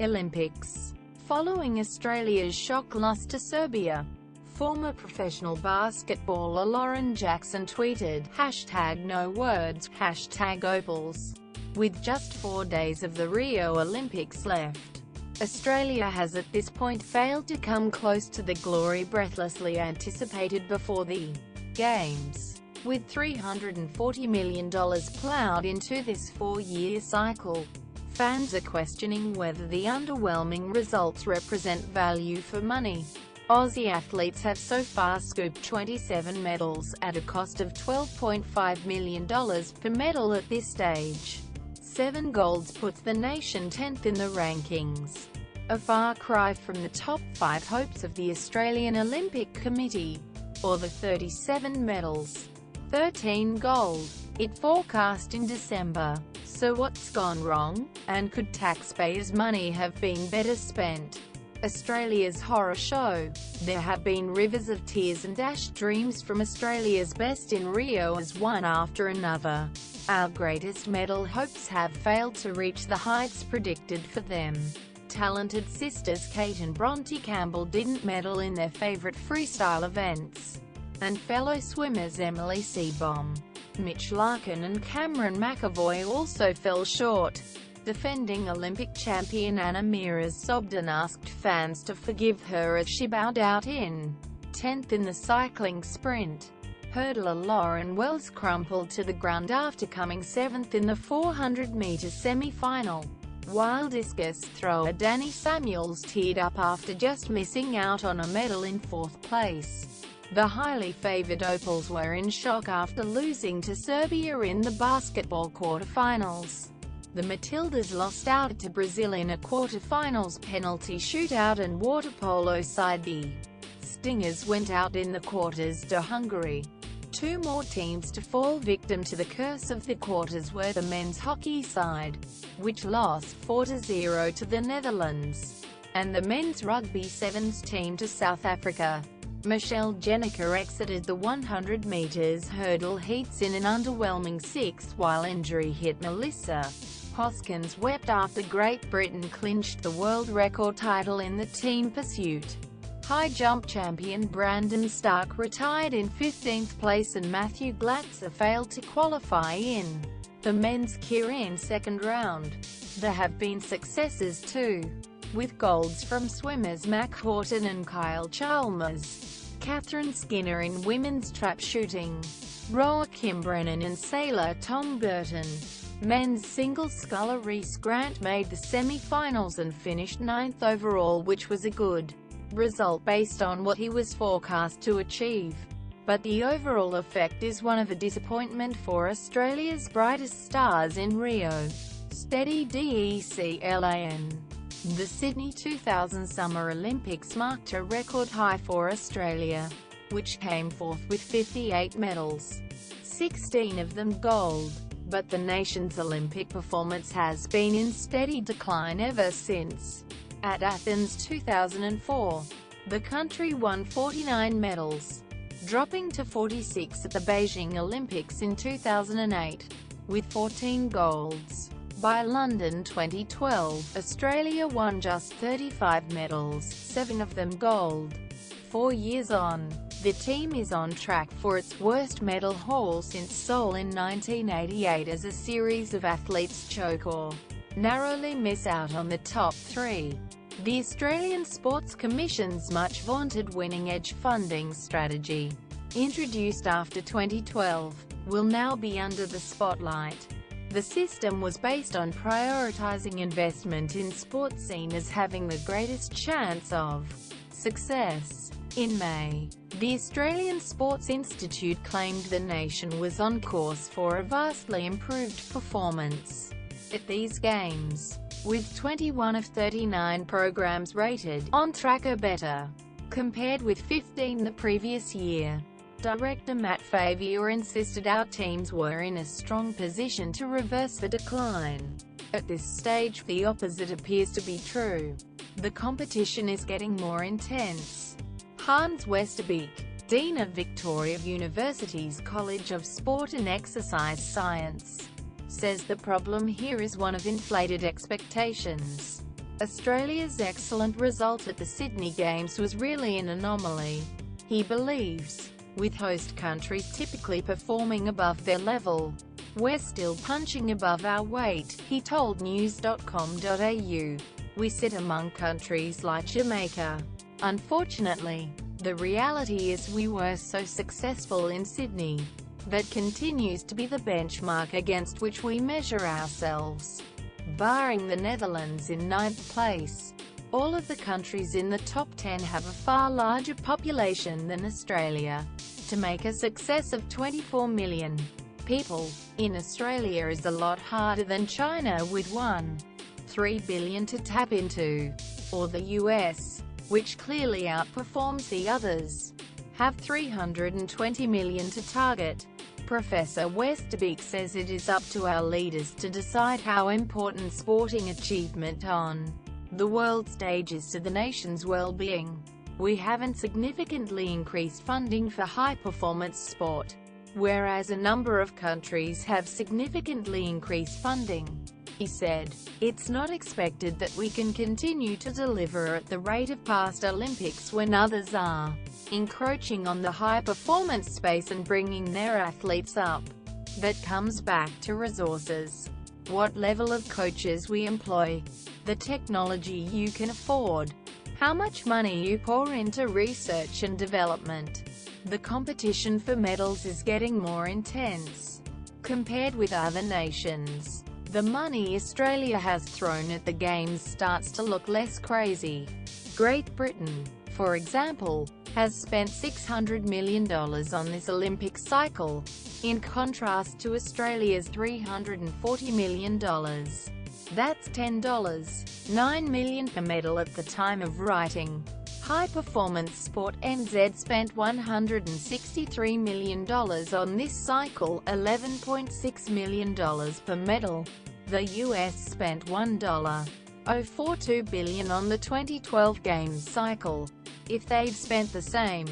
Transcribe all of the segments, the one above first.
Olympics. Following Australia's shock loss to Serbia, former professional basketballer Lauren Jackson tweeted, #No words, #Opals. With just 4 days of the Rio Olympics left, Australia has at this point failed to come close to the glory breathlessly anticipated before the Games. With $340 million ploughed into this 4-year cycle, fans are questioning whether the underwhelming results represent value for money. Aussie athletes have so far scooped 27 medals, at a cost of $12.5 million per medal at this stage. 7 golds puts the nation 10th in the rankings, a far cry from the top 5 hopes of the Australian Olympic Committee, or the 37 medals, 13 gold, it forecast in December. So what's gone wrong? And could taxpayers' money have been better spent? Australia's horror show. There have been rivers of tears and dashed dreams from Australia's best in Rio as one after another. Our greatest medal hopes have failed to reach the heights predicted for them. Talented sisters Kate and Bronte Campbell didn't medal in their favourite freestyle events, and fellow swimmers Emily Seebohm, Mitch Larkin and Cameron McAvoy also fell short. Defending Olympic champion Anna Meares sobbed and asked fans to forgive her as she bowed out in 10th in the cycling sprint. Hurdler Lauren Wells crumpled to the ground after coming 7th in the 400-metre semi-final, while discus thrower Danny Samuels teared up after just missing out on a medal in 4th place. The highly favoured Opals were in shock after losing to Serbia in the basketball quarter-finals. The Matildas lost out to Brazil in a quarter-finals penalty shootout, and water polo side the Stingers went out in the quarters to Hungary. 2 more teams to fall victim to the curse of the quarters were the men's hockey side, which lost 4-0 to the Netherlands, and the men's rugby sevens team to South Africa. Michelle Jenneker exited the 100 metres hurdle heats in an underwhelming 6th, while injury hit Melissa Hoskins wept after Great Britain clinched the world record title in the team pursuit. High jump champion Brandon Stark retired in 15th place, and Matthew Glatzer failed to qualify in the men's Kirin second round. There have been successes too, with golds from swimmers Mac Horton and Kyle Chalmers, Catherine Skinner in women's trap shooting, rower Kim Brennan and sailor Tom Burton. Men's singles sculler Reese Grant made the semi-finals and finished 9th overall, which was a good result based on what he was forecast to achieve. But the overall effect is one of a disappointment for Australia's brightest stars in Rio. Steady DECLINEemma. The Sydney 2000 Summer Olympics marked a record high for Australia, which came fourth with 58 medals, 16 of them gold. But the nation's Olympic performance has been in steady decline ever since. At Athens 2004, the country won 49 medals, dropping to 46 at the Beijing Olympics in 2008, with 14 golds. By London 2012, Australia won just 35 medals, 7 of them gold. 4 years on, the team is on track for its worst medal haul since Seoul in 1988, as a series of athletes choke or narrowly miss out on the top 3. The Australian Sports Commission's much-vaunted winning edge funding strategy, introduced after 2012, will now be under the spotlight. The system was based on prioritising investment in sports seen as having the greatest chance of success. In May, the Australian Sports Institute claimed the nation was on course for a vastly improved performance at these games, with 21 of 39 programs rated on track or better, compared with 15 the previous year. Director Matt Favier insisted our teams were in a strong position to reverse the decline. At this stage, the opposite appears to be true. The competition is getting more intense. Hans Westerbeek, Dean of Victoria University's College of Sport and Exercise Science, says the problem here is one of inflated expectations. Australia's excellent result at the Sydney Games was really an anomaly, he believes. With host countries typically performing above their level, we're still punching above our weight, he told news.com.au. We sit among countries like Jamaica. Unfortunately, the reality is we were so successful in Sydney. That continues to be the benchmark against which we measure ourselves. Barring the Netherlands in 9th place, all of the countries in the top 10 have a far larger population than Australia. To make a success of 24 million people in Australia is a lot harder than China with 1.3 billion to tap into, or the US, which clearly outperforms the others, have 320 million to target. Professor Westerbeek says it is up to our leaders to decide how important sporting achievement on the world stage is to the nation's well-being. We haven't significantly increased funding for high-performance sport, whereas a number of countries have significantly increased funding, he said. It's not expected that we can continue to deliver at the rate of past Olympics when others are encroaching on the high-performance space and bringing their athletes up. That comes back to resources. What level of coaches we employ, the technology you can afford, how much money you pour into research and development. The competition for medals is getting more intense. Compared with other nations, the money Australia has thrown at the Games starts to look less crazy. Great Britain, for example, has spent $600 million on this Olympic cycle, in contrast to Australia's $340 million. That's $10.9 million per medal at the time of writing. High-performance sport NZ spent $163 million on this cycle, $11.6 million per medal. The US spent $1.042 billion on the 2012 Games cycle. If they'd spent the same,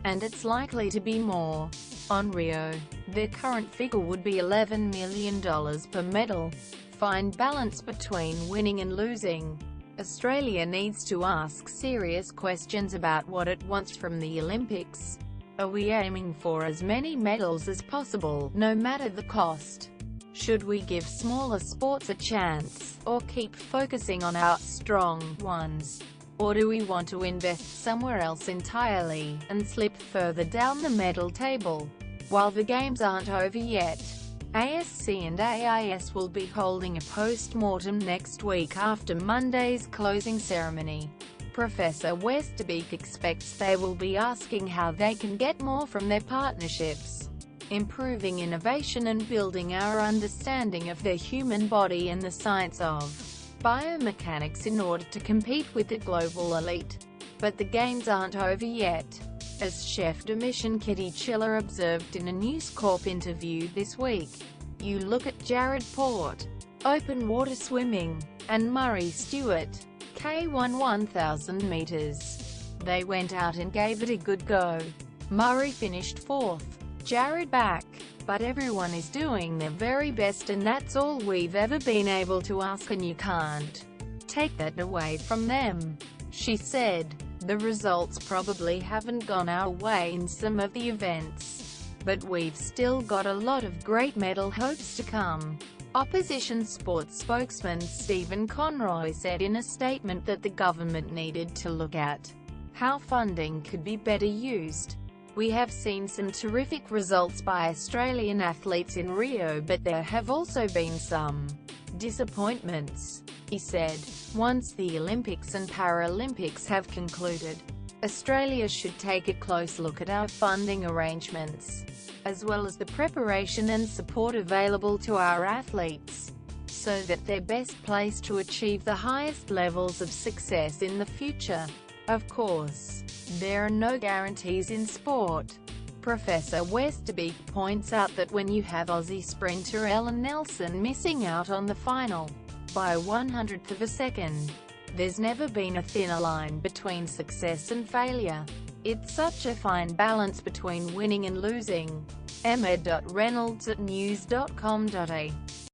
and it's likely to be more, on Rio, their current figure would be $11 million per medal. Find balance between winning and losing. Australia needs to ask serious questions about what it wants from the Olympics. Are we aiming for as many medals as possible, no matter the cost? Should we give smaller sports a chance, or keep focusing on our strong ones? Or do we want to invest somewhere else entirely, and slip further down the medal table? While the Games aren't over yet, ASC and AIS will be holding a post-mortem next week after Monday's closing ceremony. Professor Westerbeek expects they will be asking how they can get more from their partnerships, improving innovation and building our understanding of the human body and the science of biomechanics in order to compete with the global elite. But the Games aren't over yet. As chef de mission Kitty Chiller observed in a News Corp interview this week, you look at Jared Port, open water swimming, and Murray Stewart, K1 1000 meters. They went out and gave it a good go. Murray finished 4th, Jared back, but everyone is doing their very best and that's all we've ever been able to ask and you can't take that away from them, she said. The results probably haven't gone our way in some of the events, but we've still got a lot of great medal hopes to come. Opposition sports spokesman Stephen Conroy said in a statement that the government needed to look at how funding could be better used. We have seen some terrific results by Australian athletes in Rio, but there have also been some disappointments, he said. Once the Olympics and Paralympics have concluded, Australia should take a close look at our funding arrangements, as well as the preparation and support available to our athletes, so that they're best placed to achieve the highest levels of success in the future. Of course, there are no guarantees in sport. Professor Westerbeek points out that when you have Aussie sprinter Ellen Nelson missing out on the final by 100th of a second, there's never been a thinner line between success and failure. It's such a fine balance between winning and losing. Emma.Reynolds at news.com.au